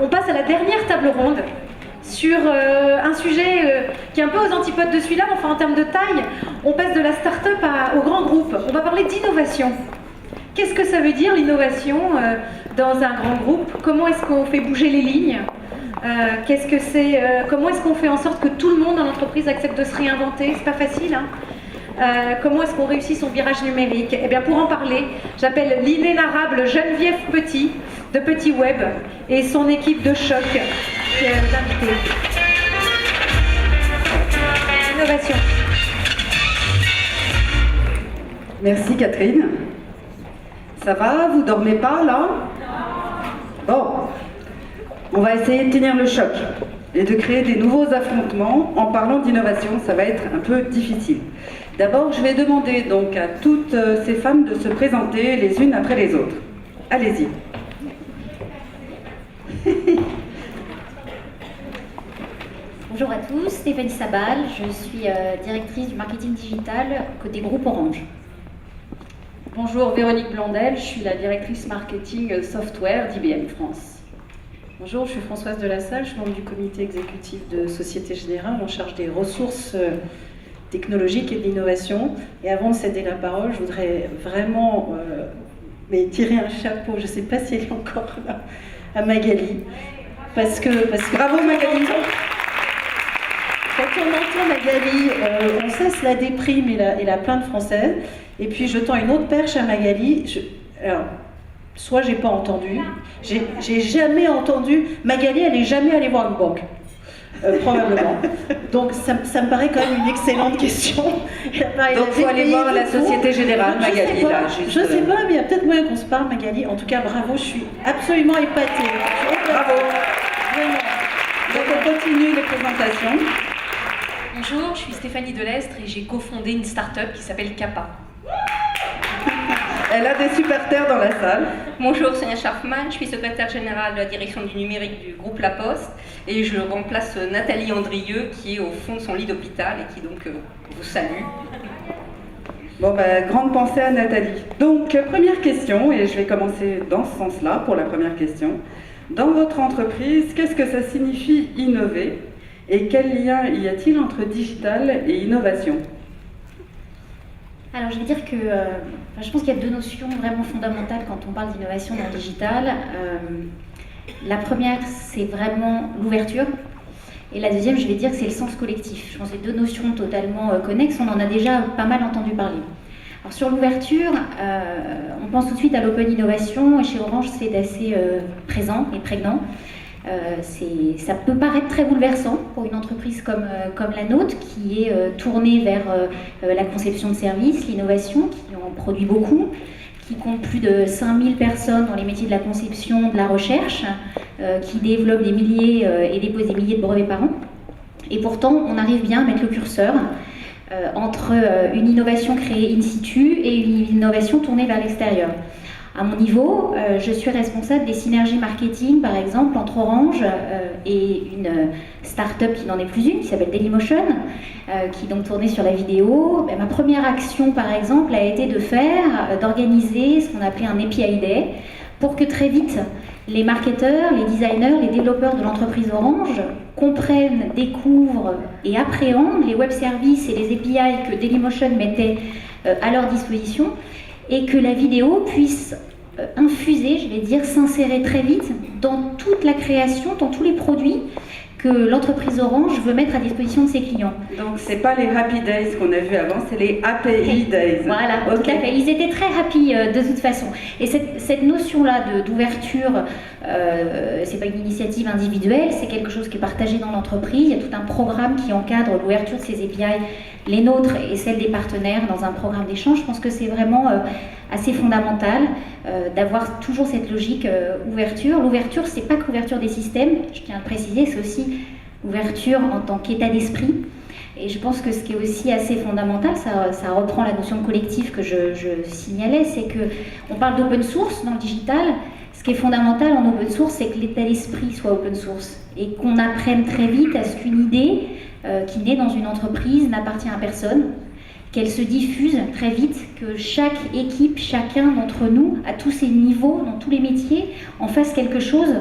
on passe à la dernière table ronde sur un sujet qui est un peu aux antipodes de celui-là, enfin en termes de taille, on passe de la start-up au grand groupe. On va parler d'innovation. Qu'est-ce que ça veut dire l'innovation dans un grand groupe? Comment est-ce qu'on fait bouger les lignes? Comment est-ce qu'on fait en sorte que tout le monde dans l'entreprise accepte de se réinventer? C'est pas facile, hein. Comment est-ce qu'on réussit son virage numérique? Eh bien, pour en parler, j'appelle l'inénarrable Geneviève Petit de Petit Web et son équipe de choc qui est invitée. Innovation. Merci Catherine. Ça va? Vous dormez pas là? Bon, on va essayer de tenir le choc et de créer des nouveaux affrontements en parlant d'innovation. Ça va être un peu difficile. D'abord, je vais demander donc à toutes ces femmes de se présenter les unes après les autres. Allez-y. Bonjour à tous, Stéphanie Sabal, je suis directrice du marketing digital côté groupe Orange. Bonjour, Véronique Blondel, je suis la directrice marketing software d'IBM France. Bonjour, je suis Françoise Delassalle, je suis membre du comité exécutif de Société Générale en charge des ressources technologiques et de l'innovation. Et avant de céder la parole, je voudrais vraiment tirer un chapeau, je ne sais pas si elle est encore là, à Magali. Parce que Bravo Magali! Quand on entend Magali, on cesse la déprime et la plainte française. Et puis je tends une autre perche à Magali. Alors, soit j'ai pas entendu, j'ai jamais entendu. Magali, elle n'est jamais allée voir une banque. Probablement. Donc ça me paraît quand même une excellente question. Donc il faut aller voir la Société Générale, Magali. Je sais pas, mais il y a peut-être moyen qu'on se parle, Magali. En tout cas, bravo, je suis absolument épatée. Bravo. Vraiment. Donc on continue les présentations. Bonjour, je suis Stéphanie Delestre et j'ai cofondé une start-up qui s'appelle Kappa. Elle a des super terres dans la salle. Bonjour, Sonia Scharfmann, je suis secrétaire générale de la direction du numérique du groupe La Poste et je remplace Nathalie Andrieux qui est au fond de son lit d'hôpital et qui donc vous salue. Bon, grande pensée à Nathalie. Donc, première question, et je vais commencer dans ce sens-là pour la première question. Dans votre entreprise, qu'est-ce que ça signifie innover et quel lien y a-t-il entre digital et innovation? Alors je vais dire que je pense qu'il y a deux notions vraiment fondamentales quand on parle d'innovation dans le digital. La première, c'est vraiment l'ouverture. Et la deuxième, je vais dire que c'est le sens collectif. Je pense que c'est deux notions totalement connexes. On en a déjà pas mal entendu parler. Alors sur l'ouverture, on pense tout de suite à l'open innovation. Et chez Orange, c'est assez présent et prégnant. Ça peut paraître très bouleversant pour une entreprise comme la nôtre, qui est tournée vers la conception de services, l'innovation, qui en produit beaucoup, qui compte plus de 5000 personnes dans les métiers de la conception, de la recherche, qui développe des milliers et dépose des milliers de brevets par an. Et pourtant, on arrive bien à mettre le curseur entre une innovation créée in situ et une innovation tournée vers l'extérieur. À mon niveau, je suis responsable des synergies marketing, par exemple, entre Orange et une start-up qui n'en est plus une, qui s'appelle Dailymotion, qui est donc tournée sur la vidéo. Ma première action, par exemple, a été d'organiser ce qu'on appelait un API Day, pour que très vite, les marketeurs, les designers, les développeurs de l'entreprise Orange comprennent, découvrent et appréhendent les web services et les API que Dailymotion mettait à leur disposition, et que la vidéo puisse infuser, je vais dire, s'insérer très vite dans toute la création, dans tous les produits que l'entreprise Orange veut mettre à disposition de ses clients. Donc c'est pas les Happy Days qu'on a vu avant, c'est les API Days. Voilà, tout à fait. Ils étaient très happy de toute façon. Et cette notion-là d'ouverture, c'est pas une initiative individuelle, c'est quelque chose qui est partagé dans l'entreprise. Il y a tout un programme qui encadre l'ouverture de ces API, les nôtres et celles des partenaires dans un programme d'échange. Je pense que c'est vraiment assez fondamental d'avoir toujours cette logique ouverture. L'ouverture, c'est pas que l'ouverture des systèmes, je tiens à le préciser, c'est aussi ouverture en tant qu'état d'esprit. Et je pense que ce qui est aussi assez fondamental, ça reprend la notion de collectif que je signalais, c'est qu'on parle d'open source dans le digital. Ce qui est fondamental en open source, c'est que l'état d'esprit soit open source et qu'on apprenne très vite à ce qu'une idée qui naît dans une entreprise n'appartient à personne. qu'elle se diffuse très vite, que chaque équipe, chacun d'entre nous, à tous ses niveaux, dans tous les métiers, en fasse quelque chose.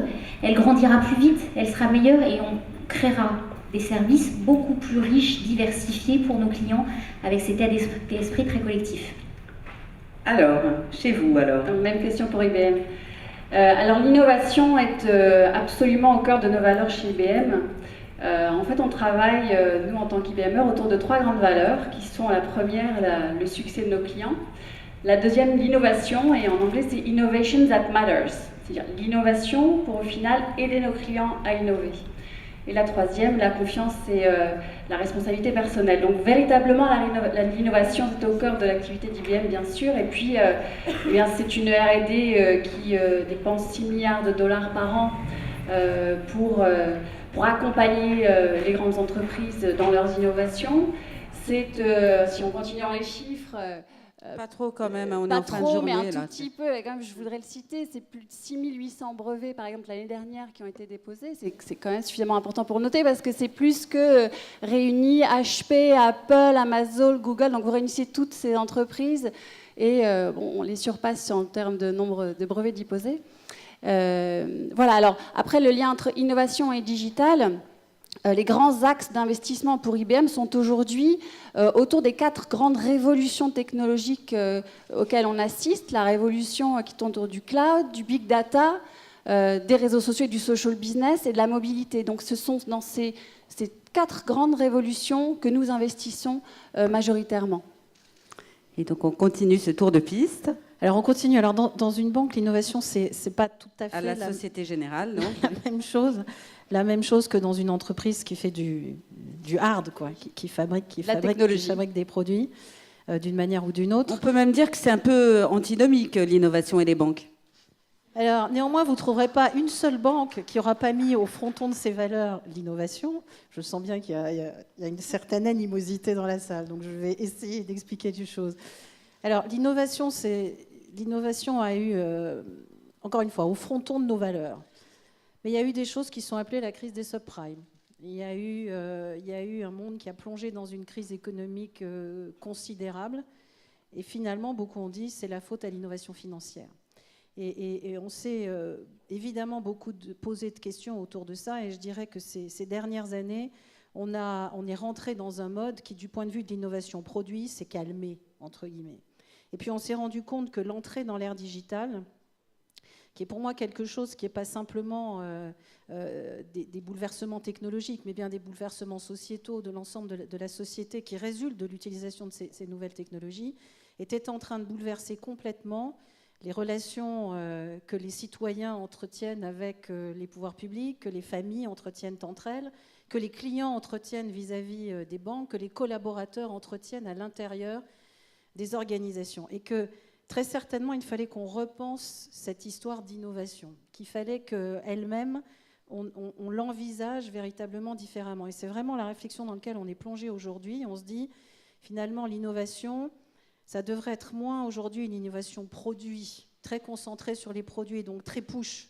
Elle grandira plus vite, elle sera meilleure et on créera des services beaucoup plus riches, diversifiés pour nos clients, avec cet état d'esprit très collectif. Alors, chez vous alors? Même question pour IBM. Alors l'innovation est absolument au cœur de nos valeurs chez IBM. En fait, on travaille, nous en tant qu'IBMer, autour de 3 grandes valeurs, qui sont la première, le succès de nos clients. La deuxième, l'innovation, et en anglais c'est Innovation that matters. C'est-à-dire l'innovation pour au final aider nos clients à innover. Et la troisième, la confiance et la responsabilité personnelle. Donc véritablement, l'innovation est au cœur de l'activité d'IBM, bien sûr. Et puis, c'est une R&D qui dépense 6 milliards de dollars par an pour accompagner les grandes entreprises dans leurs innovations. C'est, si on continue dans les chiffres... pas trop quand même, on est pas en fin de trop, journée. mais un tout là. petit peu. Et quand même, je voudrais le citer, c'est plus de 6800 brevets, par exemple, l'année dernière, qui ont été déposés. C'est quand même suffisamment important pour noter, parce que c'est plus que réunis HP, Apple, Amazon, Google. Donc vous réunissez toutes ces entreprises et on les surpasse en termes de nombre de brevets déposés. Voilà, alors après, le lien entre innovation et digital... les grands axes d'investissement pour IBM sont aujourd'hui autour des 4 grandes révolutions technologiques auxquelles on assiste. La révolution qui tourne autour du cloud, du big data, des réseaux sociaux et du social business et de la mobilité. Donc ce sont dans ces 4 grandes révolutions que nous investissons majoritairement. Et donc on continue ce tour de piste. Alors on continue. Alors dans une banque, l'innovation, c'est pas tout à fait À la Société Générale, non? La même chose que dans une entreprise qui fait du hard, quoi, qui fabrique des produits d'une manière ou d'une autre. On peut même dire que c'est un peu antinomique, l'innovation et les banques. Alors, néanmoins, vous ne trouverez pas une seule banque qui n'aura pas mis au fronton de ses valeurs l'innovation. Je sens bien qu'il y a une certaine animosité dans la salle, donc je vais essayer d'expliquer des choses. Alors, l'innovation a eu, encore une fois, au fronton de nos valeurs. Mais il y a eu des choses qui sont appelées la crise des subprimes. Il y a eu un monde qui a plongé dans une crise économique considérable. Et finalement, beaucoup ont dit que c'est la faute à l'innovation financière. Et on s'est évidemment beaucoup posé de questions autour de ça. Et je dirais que ces dernières années, on est rentré dans un mode qui, du point de vue de l'innovation produit, s'est calmé, entre guillemets. Et puis on s'est rendu compte que l'entrée dans l'ère digitale, qui est pour moi quelque chose qui n'est pas simplement des bouleversements technologiques, mais bien des bouleversements sociétaux de l'ensemble de la société qui résultent de l'utilisation de ces nouvelles technologies, était en train de bouleverser complètement les relations que les citoyens entretiennent avec les pouvoirs publics, que les familles entretiennent entre elles, que les clients entretiennent vis-à-vis des banques, que les collaborateurs entretiennent à l'intérieur des organisations. Et que très certainement, il fallait qu'on repense cette histoire d'innovation, qu'il fallait qu'elle-même, on l'envisage véritablement différemment. Et c'est vraiment la réflexion dans laquelle on est plongé aujourd'hui. On se dit, finalement, l'innovation, ça devrait être moins aujourd'hui une innovation produit, très concentrée sur les produits, donc très push.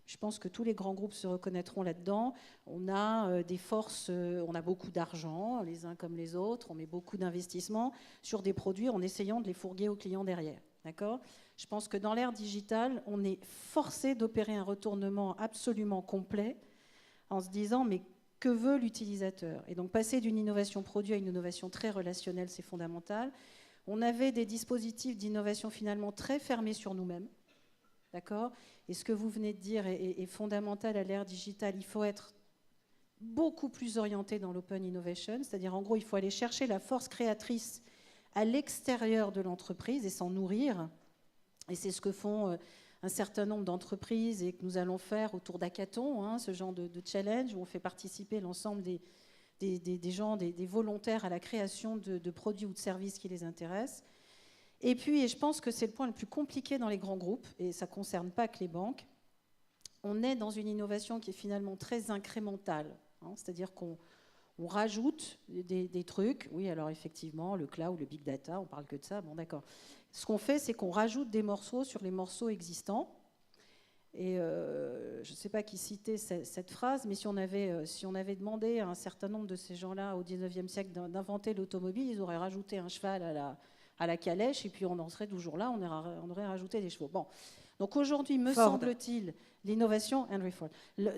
Je pense que tous les grands groupes se reconnaîtront là-dedans. On a des forces, on a beaucoup d'argent, les uns comme les autres. On met beaucoup d'investissements sur des produits en essayant de les fourguer aux clients derrière. D'accord ? Je pense que dans l'ère digitale, on est forcé d'opérer un retournement absolument complet en se disant mais que veut l'utilisateur ? Et donc passer d'une innovation produit à une innovation très relationnelle, c'est fondamental. On avait des dispositifs d'innovation finalement très fermés sur nous-mêmes. D'accord ? Et ce que vous venez de dire est fondamental à l'ère digitale. Il faut être beaucoup plus orienté dans l'open innovation, c'est-à-dire en gros, il faut aller chercher la force créatrice à l'extérieur de l'entreprise et s'en nourrir. Et c'est ce que font un certain nombre d'entreprises et que nous allons faire autour d'hackathons, ce genre de challenge où on fait participer l'ensemble des gens, des volontaires à la création de produits ou de services qui les intéressent. Et puis, et je pense que c'est le point le plus compliqué dans les grands groupes, et ça ne concerne pas que les banques, on est dans une innovation qui est finalement très incrémentale. C'est-à-dire qu'on rajoute des trucs. Oui, alors effectivement, le cloud, le big data, on parle que de ça. Bon, d'accord. Ce qu'on fait, c'est qu'on rajoute des morceaux sur les morceaux existants. Et je ne sais pas qui citait cette phrase, mais si on avait demandé à un certain nombre de ces gens-là au 19e siècle d'inventer l'automobile, ils auraient rajouté un cheval à la calèche, et puis on en serait toujours là, on aurait rajouté des chevaux. Bon. Donc aujourd'hui, me semble-t-il, l'innovation, Henry Ford.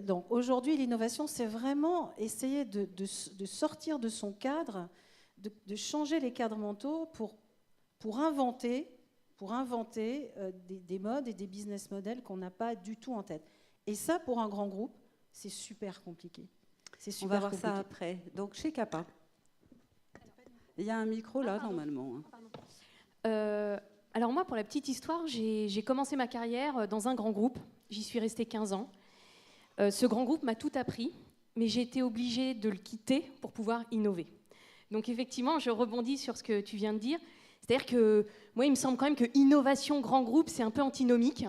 Donc aujourd'hui, l'innovation, c'est vraiment essayer de sortir de son cadre, de changer les cadres mentaux pour inventer des modes et des business models qu'on n'a pas du tout en tête. Et ça, pour un grand groupe, c'est super compliqué. On va voir ça après. Donc, chez Kappa. Il y a un micro là, normalement. Alors moi, pour la petite histoire, j'ai commencé ma carrière dans un grand groupe. J'y suis restée 15 ans. Ce grand groupe m'a tout appris, mais j'ai été obligée de le quitter pour pouvoir innover. Donc effectivement, je rebondis sur ce que tu viens de dire. C'est-à-dire que moi, il me semble quand même que innovation grand groupe, c'est un peu antinomique.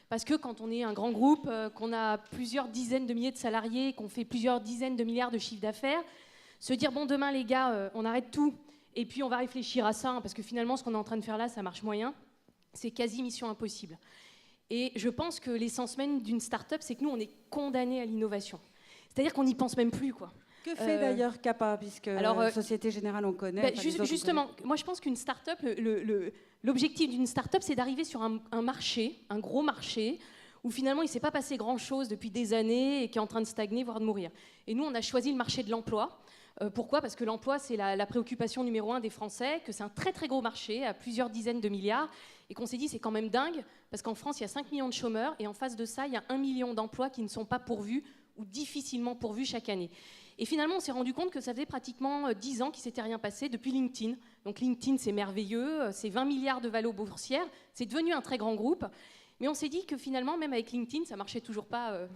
Parce que quand on est un grand groupe, qu'on a plusieurs dizaines de milliers de salariés, qu'on fait plusieurs dizaines de milliards de chiffres d'affaires, se dire, bon, demain, les gars, on arrête tout, et puis on va réfléchir à ça, hein, parce que finalement, ce qu'on est en train de faire là, ça marche moyen, c'est quasi mission impossible. Et je pense que l'essence même d'une start-up, c'est que nous, on est condamnés à l'innovation. C'est-à-dire qu'on n'y pense même plus, quoi. Que fait d'ailleurs Kappa, puisque Société Générale, on connaît. Justement, moi je pense qu'une start-up, l'objectif d'une start-up, c'est d'arriver sur un marché, un gros marché, où finalement il ne s'est pas passé grand-chose depuis des années et qui est en train de stagner, voire de mourir. Et nous, on a choisi le marché de l'emploi. Pourquoi ? Parce que l'emploi, c'est la préoccupation numéro 1 des Français, que c'est un très très gros marché, à plusieurs dizaines de milliards, et qu'on s'est dit c'est quand même dingue, parce qu'en France, il y a 5 millions de chômeurs, et en face de ça, il y a 1 million d'emplois qui ne sont pas pourvus, ou difficilement pourvus chaque année. Et finalement, on s'est rendu compte que ça faisait pratiquement 10 ans qu'il ne s'était rien passé depuis LinkedIn. Donc LinkedIn, c'est merveilleux, c'est 20 milliards de valo boursière, c'est devenu un très grand groupe. Mais on s'est dit que finalement, même avec LinkedIn, ça ne marchait toujours pas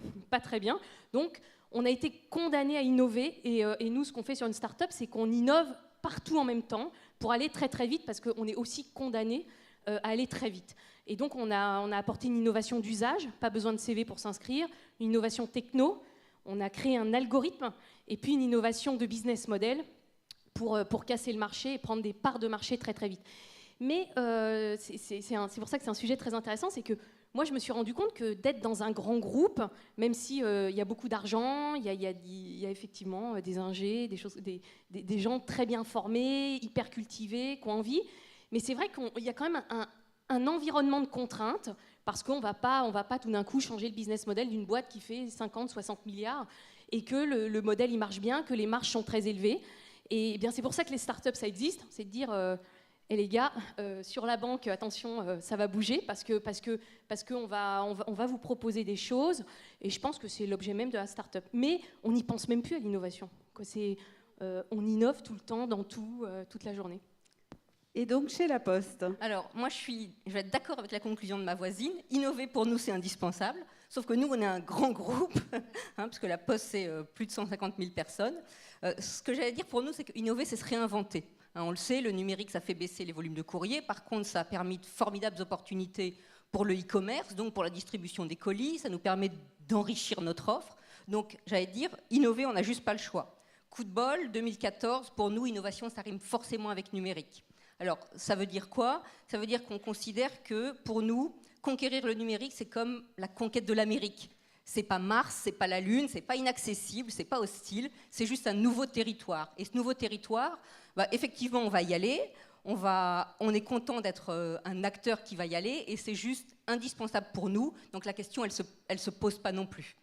très bien. Donc, on a été condamnés à innover. Et nous, ce qu'on fait sur une start-up, c'est qu'on innove partout en même temps pour aller très très vite, parce qu'on est aussi condamnés à aller très vite. Et donc, on a apporté une innovation d'usage, pas besoin de CV pour s'inscrire, une innovation techno. On a créé un algorithme et puis une innovation de business model pour casser le marché et prendre des parts de marché très très vite. Mais c'est pour ça que c'est un sujet très intéressant, c'est que moi je me suis rendu compte que d'être dans un grand groupe, même si y a beaucoup d'argent, il y a effectivement des ingés, des gens très bien formés, hyper cultivés, qui ont envie, mais c'est vrai qu'il y a quand même un environnement de contraintes, parce qu'on va pas tout d'un coup changer le business model d'une boîte qui fait 50, 60 milliards, et que le modèle il marche bien, que les marges sont très élevées. Et bien c'est pour ça que les startups ça existe, c'est de dire les gars, sur la banque, attention, ça va bouger, parce qu'on va vous proposer des choses, et je pense que c'est l'objet même de la startup. Mais on n'y pense même plus à l'innovation. On innove tout le temps, dans toute la journée. Et donc, chez La Poste. Alors, moi, je vais être d'accord avec la conclusion de ma voisine. Innover, pour nous, c'est indispensable. Sauf que nous, on est un grand groupe, parce que La Poste, c'est plus de 150 000 personnes. Ce que j'allais dire pour nous, c'est qu'innover, c'est se réinventer. On le sait, le numérique, ça fait baisser les volumes de courrier. Par contre, ça a permis de formidables opportunités pour le e-commerce, donc pour la distribution des colis. Ça nous permet d'enrichir notre offre. Donc, j'allais dire, innover, on n'a juste pas le choix. Coup de bol, 2014, pour nous, innovation, ça rime forcément avec numérique. Alors, ça veut dire quoi ? Ça veut dire qu'on considère que, pour nous, conquérir le numérique, c'est comme la conquête de l'Amérique. C'est pas Mars, c'est pas la Lune, c'est pas inaccessible, c'est pas hostile, c'est juste un nouveau territoire. Et ce nouveau territoire, effectivement, on va y aller, on est content d'être un acteur qui va y aller, et c'est juste indispensable pour nous. Donc la question, elle se pose pas non plus.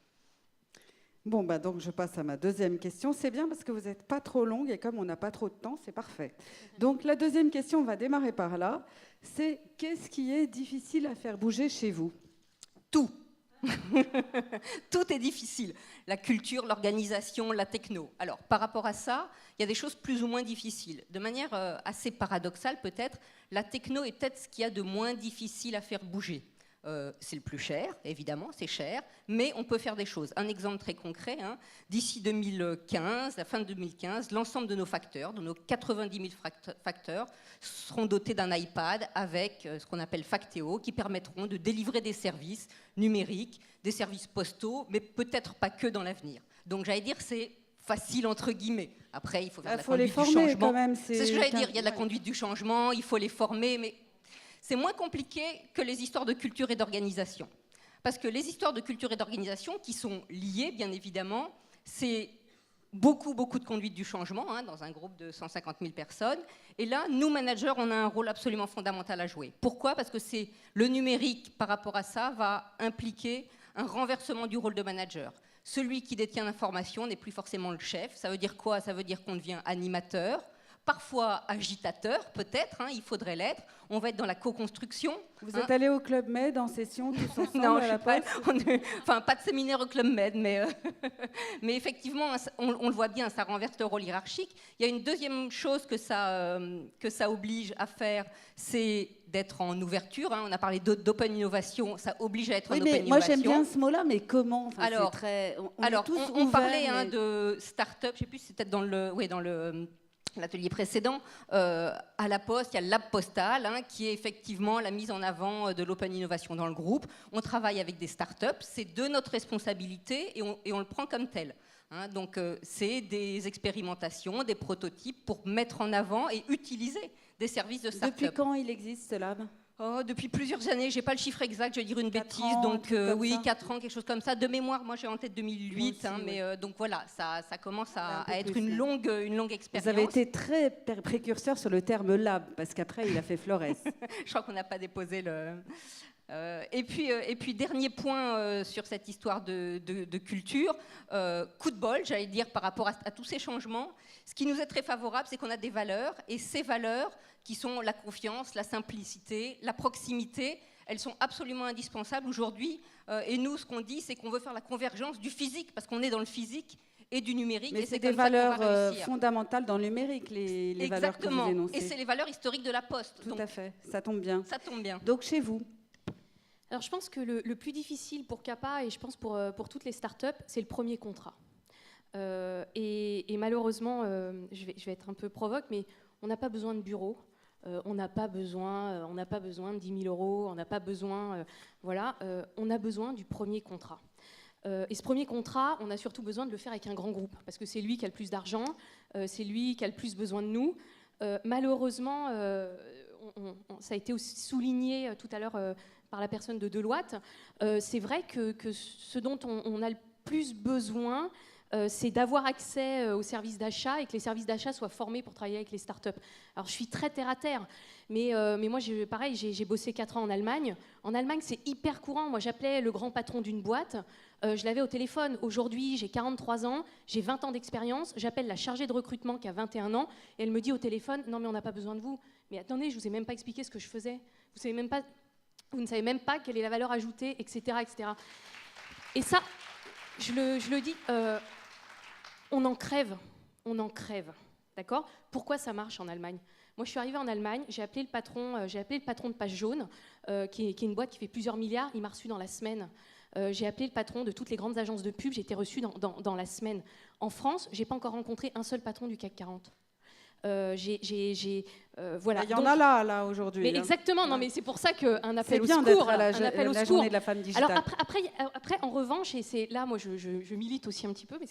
Bon, donc je passe à ma deuxième question. C'est bien parce que vous n'êtes pas trop longue et comme on n'a pas trop de temps, c'est parfait. Donc la deuxième question, on va démarrer par là. C'est qu'est-ce qui est difficile à faire bouger chez vous ? Tout. Tout est difficile. La culture, l'organisation, la techno. Alors, par rapport à ça, il y a des choses plus ou moins difficiles. De manière assez paradoxale, peut-être, la techno est peut-être ce qu'il y a de moins difficile à faire bouger. C'est le plus cher, évidemment, c'est cher, mais on peut faire des choses. Un exemple très concret, d'ici 2015, la fin de 2015, l'ensemble de nos facteurs, de nos 90 000 facteurs, seront dotés d'un iPad avec ce qu'on appelle Factéo, qui permettront de délivrer des services numériques, des services postaux, mais peut-être pas que dans l'avenir. Donc j'allais dire, c'est facile entre guillemets. Après, il faut faire la conduite du changement. Quand même, c'est ce que j'allais dire, il y a de la conduite du changement, il faut les former, mais c'est moins compliqué que les histoires de culture et d'organisation. Parce que les histoires de culture et d'organisation qui sont liées, bien évidemment, c'est beaucoup de conduite du changement dans un groupe de 150 000 personnes. Et là, nous, managers, on a un rôle absolument fondamental à jouer. Pourquoi ? Parce que le numérique, par rapport à ça, va impliquer un renversement du rôle de manager. Celui qui détient l'information n'est plus forcément le chef. Ça veut dire quoi ? Ça veut dire qu'on devient animateur, parfois agitateur, peut-être, il faudrait l'être. On va être dans la co-construction. Vous êtes allé au Club Med en session tous ensemble non, à la Poste ? pas de séminaire au Club Med, mais effectivement, on le voit bien, ça renverse le rôle hiérarchique. Il y a une deuxième chose que ça oblige à faire, c'est d'être en ouverture. On a parlé d'open innovation, ça oblige à être en open innovation. Moi, j'aime bien ce mot-là, mais comment ? Alors, on parlait de start-up, je ne sais plus si c'était dans l'atelier précédent, à la Poste, il y a le Lab Postal, qui est effectivement la mise en avant de l'open innovation dans le groupe. On travaille avec des startups, c'est de notre responsabilité et on le prend comme tel. Donc c'est des expérimentations, des prototypes pour mettre en avant et utiliser des services de start-up. Depuis quand il existe ce lab ? Depuis plusieurs années, je n'ai pas le chiffre exact, je vais dire une bêtise, donc oui, 4 ans, quelque chose comme ça. De mémoire, moi j'ai en tête 2008, aussi, mais donc voilà, ça commence à être une longue expérience. Vous avez été très précurseur sur le terme lab, parce qu'après il a fait Flores. Je crois qu'on n'a pas déposé le... Et puis dernier point sur cette histoire de culture, coup de bol, j'allais dire, par rapport à tous ces changements. Ce qui nous est très favorable, c'est qu'on a des valeurs, et ces valeurs qui sont la confiance, la simplicité, la proximité, elles sont absolument indispensables aujourd'hui. Et nous, ce qu'on dit, c'est qu'on veut faire la convergence du physique, parce qu'on est dans le physique et du numérique. Mais et c'est des valeurs fondamentales dans le numérique, les valeurs que vous énoncez. Et c'est les valeurs historiques de la Poste. Tout à fait, ça tombe bien. Ça tombe bien. Donc chez vous ? Alors je pense que le plus difficile pour CAPA, et je pense pour toutes les startups, c'est le premier contrat. Et malheureusement, je vais être un peu provoque, mais on n'a pas besoin de bureau. On n'a pas besoin de 10 000 euros, on n'a pas besoin, on a besoin du premier contrat. Et ce premier contrat, on a surtout besoin de le faire avec un grand groupe, parce que c'est lui qui a le plus d'argent, c'est lui qui a le plus besoin de nous. Malheureusement, ça a été aussi souligné tout à l'heure par la personne de Deloitte, c'est vrai que ce dont on a le plus besoin, c'est d'avoir accès aux services d'achat et que les services d'achat soient formés pour travailler avec les startups. Alors, je suis très terre-à-terre, mais moi, pareil, j'ai bossé 4 ans en Allemagne. En Allemagne, c'est hyper courant. Moi, j'appelais le grand patron d'une boîte, je l'avais au téléphone. Aujourd'hui, j'ai 43 ans, j'ai 20 ans d'expérience, j'appelle la chargée de recrutement qui a 21 ans, et elle me dit au téléphone, non, mais on n'a pas besoin de vous. Mais attendez, je ne vous ai même pas expliqué ce que je faisais. Vous ne savez même pas quelle est la valeur ajoutée, etc. etc. Et ça, je le dis... on en crève, d'accord ? Pourquoi ça marche en Allemagne ? Moi, je suis arrivée en Allemagne, j'ai appelé le patron de Page Jaune, qui est une boîte qui fait plusieurs milliards, il m'a reçu dans la semaine. J'ai appelé le patron de toutes les grandes agences de pub, j'ai été reçue dans la semaine. En France, je n'ai pas encore rencontré un seul patron du CAC 40. Voilà. Il y en a là aujourd'hui. Mais exactement, non, mais c'est pour ça qu'un appel au secours. C'est bien d'être à la journée de la femme digitale. Alors après, en revanche, et c'est là, moi, je milite aussi un petit peu, mais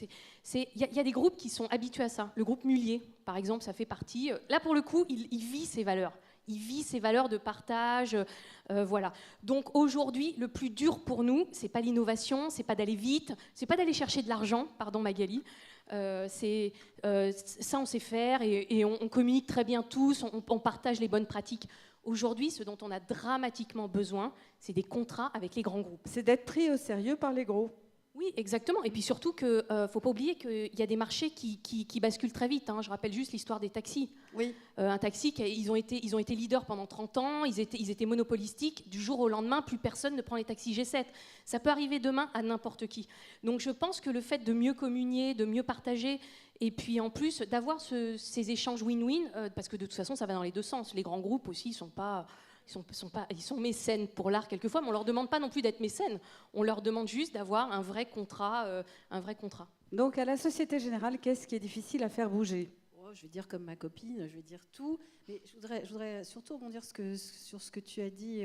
il y a des groupes qui sont habitués à ça. Le groupe Mullier, par exemple, ça fait partie. Là, pour le coup, il vit ses valeurs. Il vit ses valeurs de partage, voilà. Donc aujourd'hui, le plus dur pour nous, c'est pas l'innovation, c'est pas d'aller vite, c'est pas d'aller chercher de l'argent, pardon Magali. Ça, on sait faire et on communique très bien tous, on partage les bonnes pratiques. Aujourd'hui, ce dont on a dramatiquement besoin, c'est des contrats avec les grands groupes. C'est d'être pris au sérieux par les gros. Oui, exactement. Et puis surtout qu'il ne faut pas oublier qu'il y a des marchés qui basculent très vite. Je rappelle juste l'histoire des taxis. Oui. Un taxi, ils ont été leaders pendant 30 ans, ils étaient monopolistiques. Du jour au lendemain, plus personne ne prend les taxis G7. Ça peut arriver demain à n'importe qui. Donc je pense que le fait de mieux communier, de mieux partager, et puis en plus d'avoir ces échanges win-win, parce que de toute façon, ça va dans les deux sens. Les grands groupes aussi ne sont pas... Ils sont mécènes pour l'art quelquefois, mais on ne leur demande pas non plus d'être mécènes. On leur demande juste d'avoir un vrai contrat. Donc à la Société Générale, qu'est-ce qui est difficile à faire bouger ? Je vais dire comme ma copine, je vais dire tout. Mais je voudrais surtout rebondir sur ce que tu as dit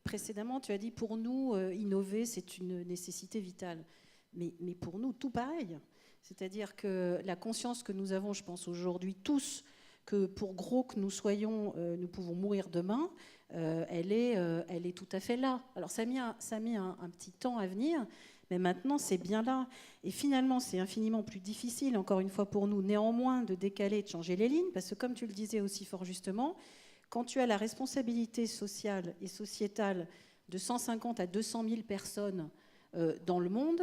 précédemment. Tu as dit, pour nous, innover, c'est une nécessité vitale. Mais pour nous, tout pareil. C'est-à-dire que la conscience que nous avons, je pense aujourd'hui tous, que pour gros que nous soyons, nous pouvons mourir demain, elle est tout à fait là. Alors ça a mis un petit temps à venir, mais maintenant c'est bien là. Et finalement, c'est infiniment plus difficile, encore une fois pour nous, néanmoins, de décaler et de changer les lignes, parce que comme tu le disais aussi fort justement, quand tu as la responsabilité sociale et sociétale de 150 à 200 000 personnes dans le monde,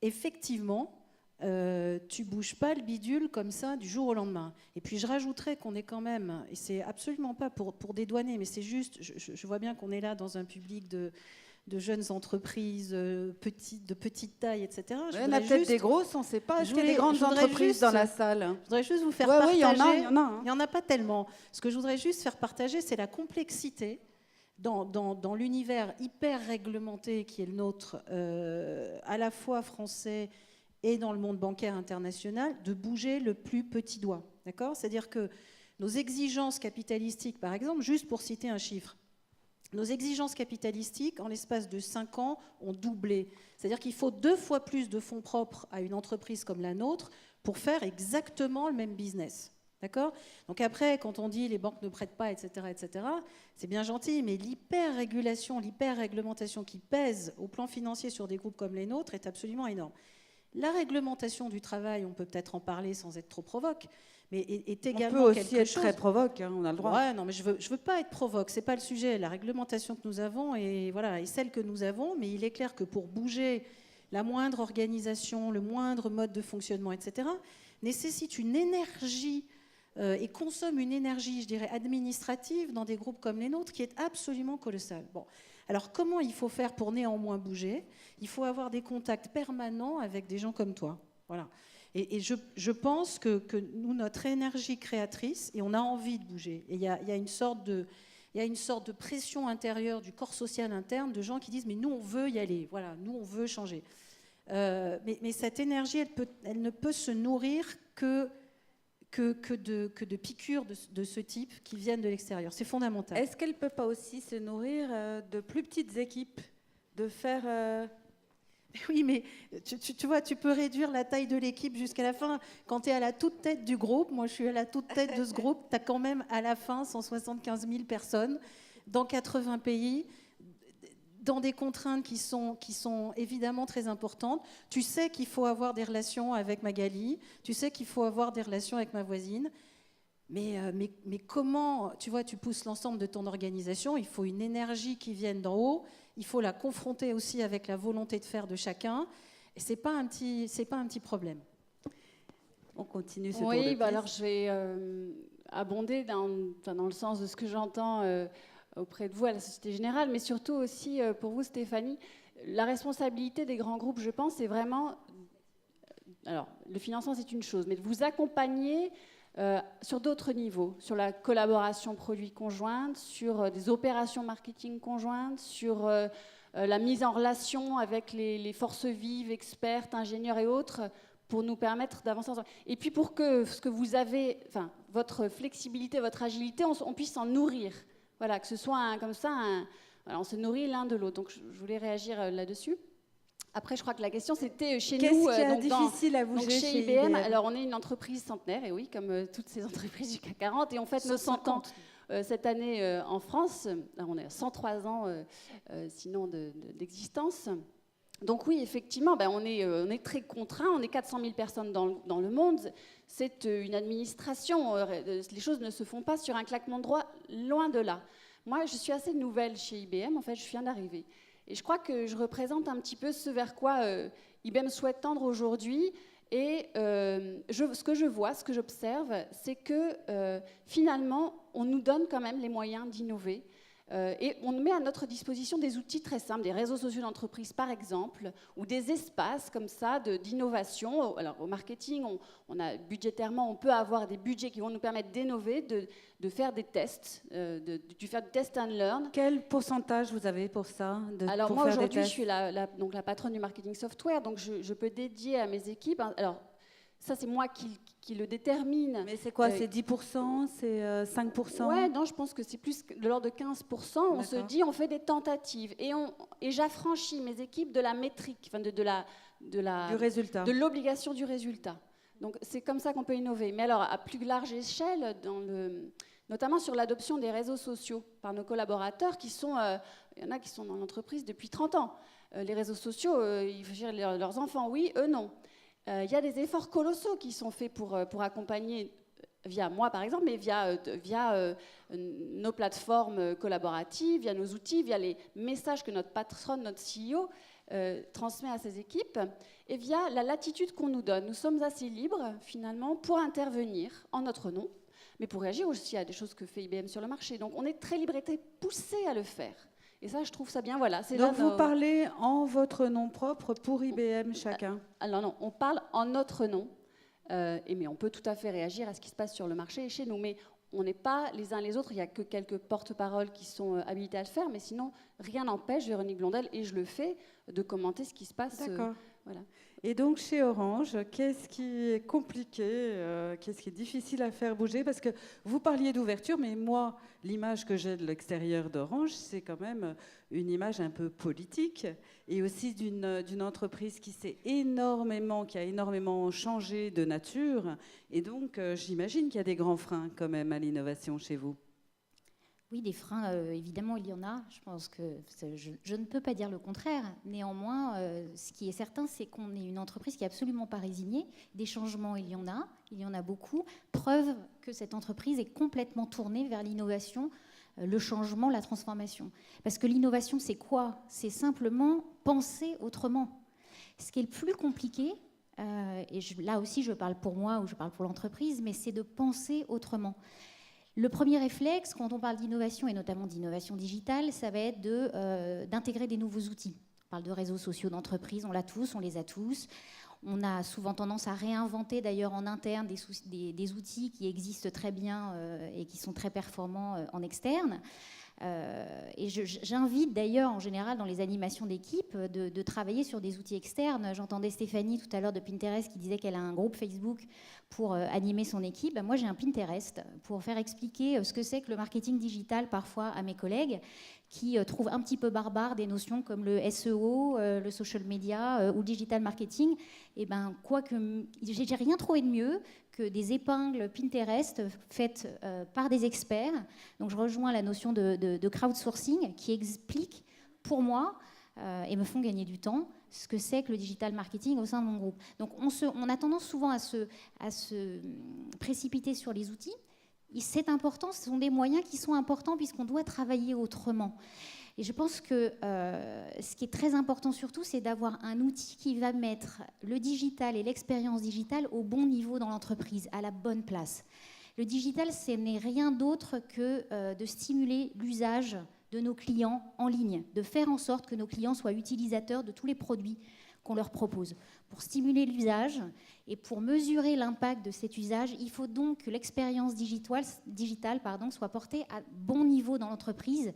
effectivement, tu bouges pas le bidule comme ça du jour au lendemain. Et puis je rajouterais qu'on est quand même, et c'est absolument pas pour dédouaner, mais c'est juste, je vois bien qu'on est là dans un public de jeunes entreprises de petite taille, etc. Il y en a peut-être des grosses, on ne sait pas. Est-ce qu'il y a des grandes entreprises dans la salle? Je voudrais juste vous faire partager. Oui, il y en a. Il n'y en a pas tellement. Ce que je voudrais juste faire partager, c'est la complexité dans l'univers hyper réglementé qui est le nôtre, à la fois français et dans le monde bancaire international, de bouger le plus petit doigt. D'accord ? C'est-à-dire que nos exigences capitalistiques, par exemple, juste pour citer un chiffre, nos exigences capitalistiques, en l'espace de 5 ans, ont doublé. C'est-à-dire qu'il faut 2 fois plus de fonds propres à une entreprise comme la nôtre pour faire exactement le même business. D'accord ? Donc après, quand on dit les banques ne prêtent pas, etc., c'est bien gentil, mais l'hyper-régulation, l'hyper-réglementation qui pèse au plan financier sur des groupes comme les nôtres est absolument énorme. La réglementation du travail, on peut peut-être en parler sans être trop provoque, mais est également quelque chose... On peut aussi être très provoque, hein, on a le droit. Ouais, non, mais je veux pas être provoque, c'est pas le sujet. La réglementation que nous avons est celle que nous avons, mais il est clair que pour bouger la moindre organisation, le moindre mode de fonctionnement, etc., nécessite une énergie et consomme une énergie, je dirais, administrative dans des groupes comme les nôtres qui est absolument colossale. Bon. Alors, comment il faut faire pour néanmoins bouger ? Il faut avoir des contacts permanents avec des gens comme toi. Voilà. Et je pense que nous, notre énergie créatrice, et on a envie de bouger, et il y a une sorte de pression intérieure du corps social interne de gens qui disent « mais nous, on veut y aller, voilà, nous, on veut changer ». Mais cette énergie, elle ne peut se nourrir que de piqûres de ce type qui viennent de l'extérieur. C'est fondamental. Est-ce qu'elle ne peut pas aussi se nourrir de plus petites équipes, de faire... Oui, mais tu vois, tu peux réduire la taille de l'équipe jusqu'à la fin. Quand tu es à la toute tête du groupe, moi je suis à la toute tête de ce groupe, tu as quand même à la fin 175 000 personnes dans 80 pays, dans des contraintes qui sont évidemment très importantes. Tu sais qu'il faut avoir des relations avec Magali, tu sais qu'il faut avoir des relations avec ma voisine, mais comment, tu vois, tu pousses l'ensemble de ton organisation, il faut une énergie qui vienne d'en haut, il faut la confronter aussi avec la volonté de faire de chacun, et c'est pas un petit problème. On continue ce Oui, tour de alors je vais abonder dans le sens de ce que j'entends auprès de vous à la Société Générale, mais surtout aussi pour vous, Stéphanie. La responsabilité des grands groupes, je pense, c'est vraiment... Alors, le financement, c'est une chose, mais de vous accompagner sur d'autres niveaux, sur la collaboration produit conjointe, sur des opérations marketing conjointes, sur la mise en relation avec les forces vives, expertes, ingénieurs et autres, pour nous permettre d'avancer ensemble. Et puis pour que ce que vous avez, enfin, votre flexibilité, votre agilité, on puisse en nourrir. Voilà, que ce soit comme ça, voilà, on se nourrit l'un de l'autre. Donc je voulais réagir là-dessus. Après, je crois que la question, c'était chez nous. Qu'est-ce qui est difficile à bouger chez IBM? Alors, on est une entreprise centenaire, et oui, comme toutes ces entreprises du CAC 40, et on fête nos 100 ans cette année en France. Alors, on est à 103 ans, sinon, d'existence. Donc oui, effectivement, on est très contraint. On est 400 000 personnes dans le monde. C'est une administration. Les choses ne se font pas sur un claquement de doigts, loin de là. Moi, je suis assez nouvelle chez IBM. En fait, je viens d'arriver. Et je crois que je représente un petit peu ce vers quoi IBM souhaite tendre aujourd'hui. Et ce que je vois, ce que j'observe, c'est que finalement, on nous donne quand même les moyens d'innover. Et on met à notre disposition des outils très simples, des réseaux sociaux d'entreprise par exemple, ou des espaces comme ça d'innovation. Alors au marketing, budgétairement, on peut avoir des budgets qui vont nous permettre d'innover, de faire des tests, de faire du test and learn. Quel pourcentage vous avez pour ça? Alors moi aujourd'hui, je suis la patronne du marketing software, donc je peux dédier à mes équipes. Alors ça, c'est moi qui le détermine. Mais c'est quoi? C'est 10%? C'est 5%? Ouais, non, je pense que c'est plus de l'ordre de 15%. On se dit, on fait des tentatives. Et j'affranchis mes équipes de la métrique, enfin du résultat. De l'obligation du résultat. Donc c'est comme ça qu'on peut innover. Mais alors à plus large échelle, notamment sur l'adoption des réseaux sociaux par nos collaborateurs qui sont, il y en a qui sont dans l'entreprise depuis 30 ans. Les réseaux sociaux, il faut dire leurs enfants, oui, eux non. Il y a des efforts colossaux qui sont faits pour accompagner, via moi par exemple, mais via nos plateformes collaboratives, via nos outils, via les messages que notre patronne, notre CEO transmet à ses équipes, et via la latitude qu'on nous donne. Nous sommes assez libres finalement pour intervenir en notre nom, mais pour réagir aussi à des choses que fait IBM sur le marché. Donc on est très libre et très poussé à le faire. Et ça, je trouve ça bien. Voilà. Donc vous parlez en votre nom propre pour IBM chacun? Alors non, on parle en notre nom. Mais on peut tout à fait réagir à ce qui se passe sur le marché et chez nous. Mais on n'est pas les uns les autres. Il n'y a que quelques porte-paroles qui sont habilités à le faire. Mais sinon, rien n'empêche Véronique Blondel, et je le fais, de commenter ce qui se passe. D'accord. Voilà. Et donc chez Orange, qu'est-ce qui est compliqué, qu'est-ce qui est difficile à faire bouger? Parce que vous parliez d'ouverture, mais moi, l'image que j'ai de l'extérieur d'Orange, c'est quand même une image un peu politique, et aussi d'une entreprise qui a énormément changé de nature. Et donc, j'imagine qu'il y a des grands freins quand même à l'innovation chez vous. Oui, des freins, évidemment, il y en a. Je pense que je ne peux pas dire le contraire. Néanmoins, ce qui est certain, c'est qu'on est une entreprise qui n'est absolument pas résignée. Des changements, il y en a beaucoup. Preuve que cette entreprise est complètement tournée vers l'innovation, le changement, la transformation. Parce que l'innovation, c'est quoi? C'est simplement penser autrement. Ce qui est le plus compliqué, là aussi je parle pour moi ou je parle pour l'entreprise, mais c'est de penser autrement. Le premier réflexe, quand on parle d'innovation, et notamment d'innovation digitale, ça va être d'intégrer des nouveaux outils. On parle de réseaux sociaux d'entreprise, on les a tous. On a souvent tendance à réinventer d'ailleurs en interne des outils qui existent très bien et qui sont très performants en externe. Et j'invite d'ailleurs en général dans les animations d'équipe de travailler sur des outils externes. J'entendais Stéphanie tout à l'heure de Pinterest qui disait qu'elle a un groupe Facebook pour animer son équipe. Moi j'ai un Pinterest pour faire expliquer ce que c'est que le marketing digital parfois à mes collègues qui trouvent un petit peu barbare des notions comme le SEO, le social media ou le digital marketing. Et ben quoique j'ai rien trouvé de mieux que des épingles Pinterest faites par des experts. Donc je rejoins la notion de crowdsourcing qui explique pour moi et me font gagner du temps ce que c'est que le digital marketing au sein de mon groupe. Donc on a tendance souvent à se précipiter sur les outils. C'est important, ce sont des moyens qui sont importants puisqu'on doit travailler autrement. Et je pense que ce qui est très important surtout, c'est d'avoir un outil qui va mettre le digital et l'expérience digitale au bon niveau dans l'entreprise, à la bonne place. Le digital, ce n'est rien d'autre que de stimuler l'usage de nos clients en ligne, de faire en sorte que nos clients soient utilisateurs de tous les produits qu'on leur propose. Pour stimuler l'usage et pour mesurer l'impact de cet usage, il faut donc que l'expérience digitale soit portée à bon niveau dans l'entreprise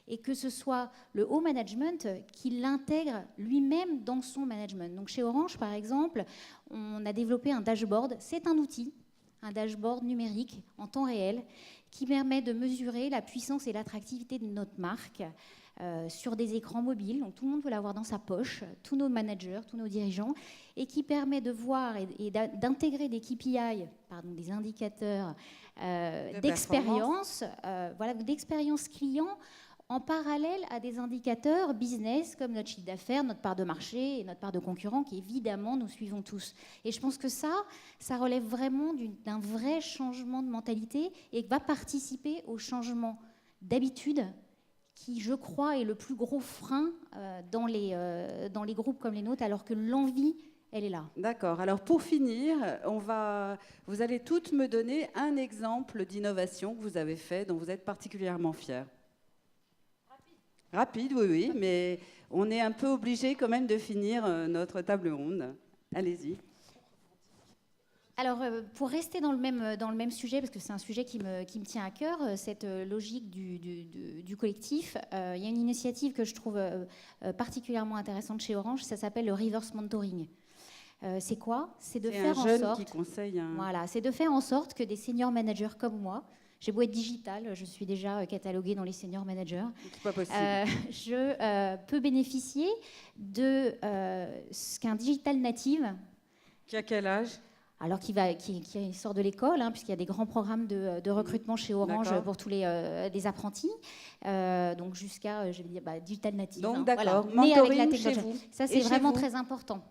et que ce soit le haut management qui l'intègre lui-même dans son management. Donc chez Orange, par exemple, on a développé un dashboard. C'est un outil, un dashboard numérique en temps réel qui permet de mesurer la puissance et l'attractivité de notre marque sur des écrans mobiles. Donc tout le monde peut l'avoir dans sa poche, tous nos managers, tous nos dirigeants, et qui permet de voir et d'intégrer des KPI, des indicateurs d'expérience, d'expérience client, en parallèle à des indicateurs business comme notre chiffre d'affaires, notre part de marché et notre part de concurrents qu'évidemment nous suivons tous. Et je pense que ça relève vraiment d'un vrai changement de mentalité et va participer au changement d'habitude qui, je crois, est le plus gros frein dans les groupes comme les nôtres, alors que l'envie, elle est là. D'accord. Alors pour finir, vous allez toutes me donner un exemple d'innovation que vous avez fait, dont vous êtes particulièrement fiers. Rapide, oui, mais on est un peu obligé quand même de finir notre table ronde. Allez-y. Alors, pour rester dans le même sujet, parce que c'est un sujet qui me tient à cœur, cette logique du collectif, il y a une initiative que je trouve particulièrement intéressante chez Orange, ça s'appelle le reverse mentoring. C'est quoi? C'est de faire en sorte... C'est un jeune qui conseille un... Voilà, c'est de faire en sorte que des senior managers comme moi, j'ai beau être digital, je suis déjà cataloguée dans les senior managers. C'est pas possible. Je peux bénéficier de ce qu'un digital native... Qui a quel âge? alors qui sort de l'école, hein, puisqu'il y a des grands programmes de recrutement chez Orange pour tous les apprentis, donc jusqu'à, je vais dire, digital native. Donc hein, d'accord, voilà, né avec la mentoring chez technologie. vous. Ça, c'est Et chez vraiment vous très important.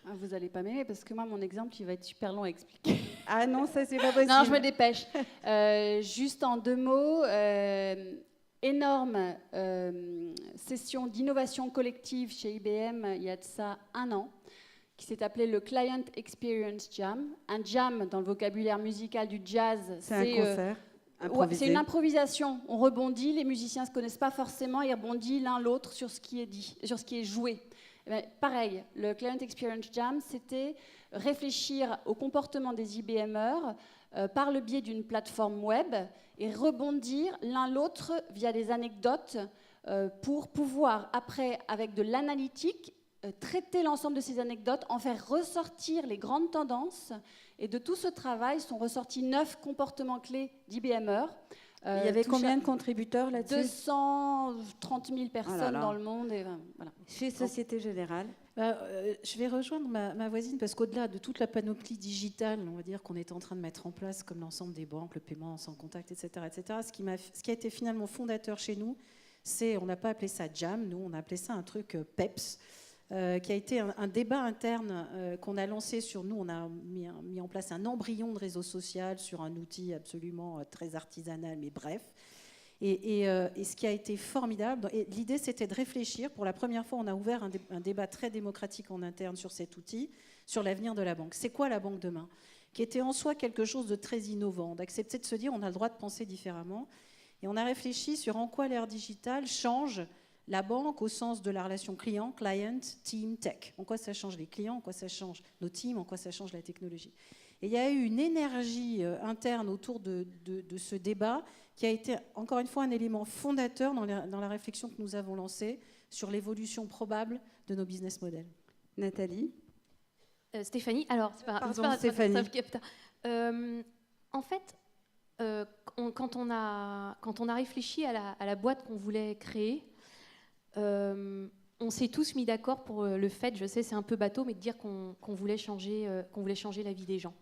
Ah, vous n'allez pas m'aimer parce que moi, mon exemple, il va être super long à expliquer. Ah non, ça c'est pas possible. Non, je me dépêche. Juste en 2 mots, énorme session d'innovation collective chez IBM il y a de ça 1 an, qui s'est appelé le Client Experience Jam. Un jam, dans le vocabulaire musical du jazz, c'est un concert improvisé. c'est une improvisation. On rebondit, les musiciens ne se connaissent pas forcément, ils rebondissent l'un l'autre sur ce qui est dit, sur ce qui est joué. Eh bien, pareil, le Client Experience Jam, c'était réfléchir au comportement des IBMers par le biais d'une plateforme web et rebondir l'un l'autre via des anecdotes pour pouvoir, après, avec de l'analytique, traiter l'ensemble de ces anecdotes, en faire ressortir les grandes tendances. Et de tout ce travail sont ressortis 9 comportements clés d'IBMers. Il y avait combien de contributeurs là-dessus? 230 000 personnes dans le monde. Et, voilà. Chez Société Générale. Je vais rejoindre ma voisine parce qu'au-delà de toute la panoplie digitale, on va dire qu'on est en train de mettre en place, comme l'ensemble des banques, le paiement sans contact, etc., ce qui a été finalement fondateur chez nous, on n'a pas appelé ça Jam, nous on a appelé ça un truc PEPS, qui a été un débat interne qu'on a lancé sur nous. On a mis en place un embryon de réseau social sur un outil absolument très artisanal, mais bref. Et ce qui a été formidable, l'idée c'était de réfléchir. Pour la première fois, on a ouvert un débat très démocratique en interne sur cet outil, sur l'avenir de la banque. C'est quoi la banque demain? Qui était en soi quelque chose de très innovant, d'accepter de se dire on a le droit de penser différemment. Et on a réfléchi sur en quoi l'ère digitale change la banque au sens de la relation client, team, tech. En quoi ça change les clients, en quoi ça change nos teams, en quoi ça change la technologie. Et il y a eu une énergie interne autour de ce débat qui a été, encore une fois, un élément fondateur dans la réflexion que nous avons lancée sur l'évolution probable de nos business models. Nathalie? Stéphanie, alors, Stéphanie. En fait, quand on a réfléchi à la boîte qu'on voulait créer, on s'est tous mis d'accord pour le fait, je sais c'est un peu bateau, mais de dire qu'on voulait changer la vie des gens.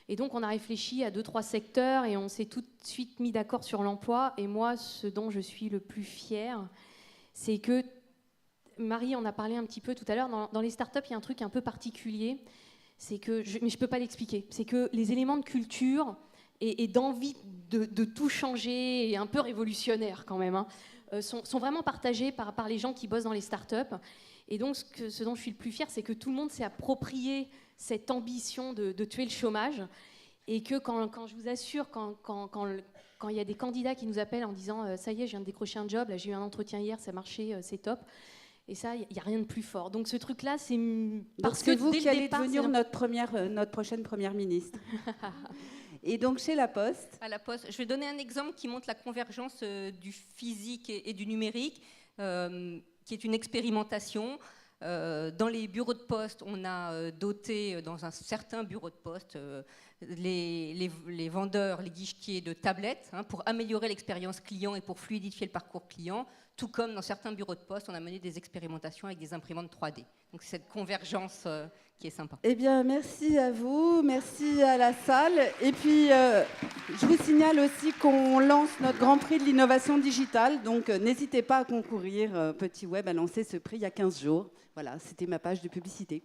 Et donc on a réfléchi à 2-3 secteurs et on s'est tout de suite mis d'accord sur l'emploi. Et moi, ce dont je suis le plus fière, c'est que, Marie en a parlé un petit peu tout à l'heure, dans les startups, il y a un truc un peu particulier, mais je ne peux pas l'expliquer, c'est que les éléments de culture et d'envie de tout changer, et un peu révolutionnaire quand même, hein, sont vraiment partagés par les gens qui bossent dans les startups. Et donc, ce dont je suis le plus fière, c'est que tout le monde s'est approprié cette ambition de tuer le chômage. Et que quand je vous assure, quand il y a des candidats qui nous appellent en disant « ça y est, je viens de décrocher un job, là j'ai eu un entretien hier, ça marchait, c'est top », et ça, il n'y a rien de plus fort. Donc ce truc-là, c'est parce que c'est vous dès qui le allez départ, devenir notre prochaine première ministre. Et donc chez La Poste. À La Poste, je vais donner un exemple qui montre la convergence du physique et du numérique, qui est une expérimentation. Dans les bureaux de poste, on a doté dans un certain bureau de poste les vendeurs, les guichetiers de tablettes pour améliorer l'expérience client et pour fluidifier le parcours client, tout comme dans certains bureaux de poste, on a mené des expérimentations avec des imprimantes 3D. Donc c'est cette convergence qui est sympa. Eh bien, merci à vous, merci à la salle. Et puis, je vous signale aussi qu'on lance notre Grand Prix de l'innovation digitale. Donc, n'hésitez pas à concourir. Petit Web a lancé ce prix il y a 15 jours. Voilà, c'était ma page de publicité.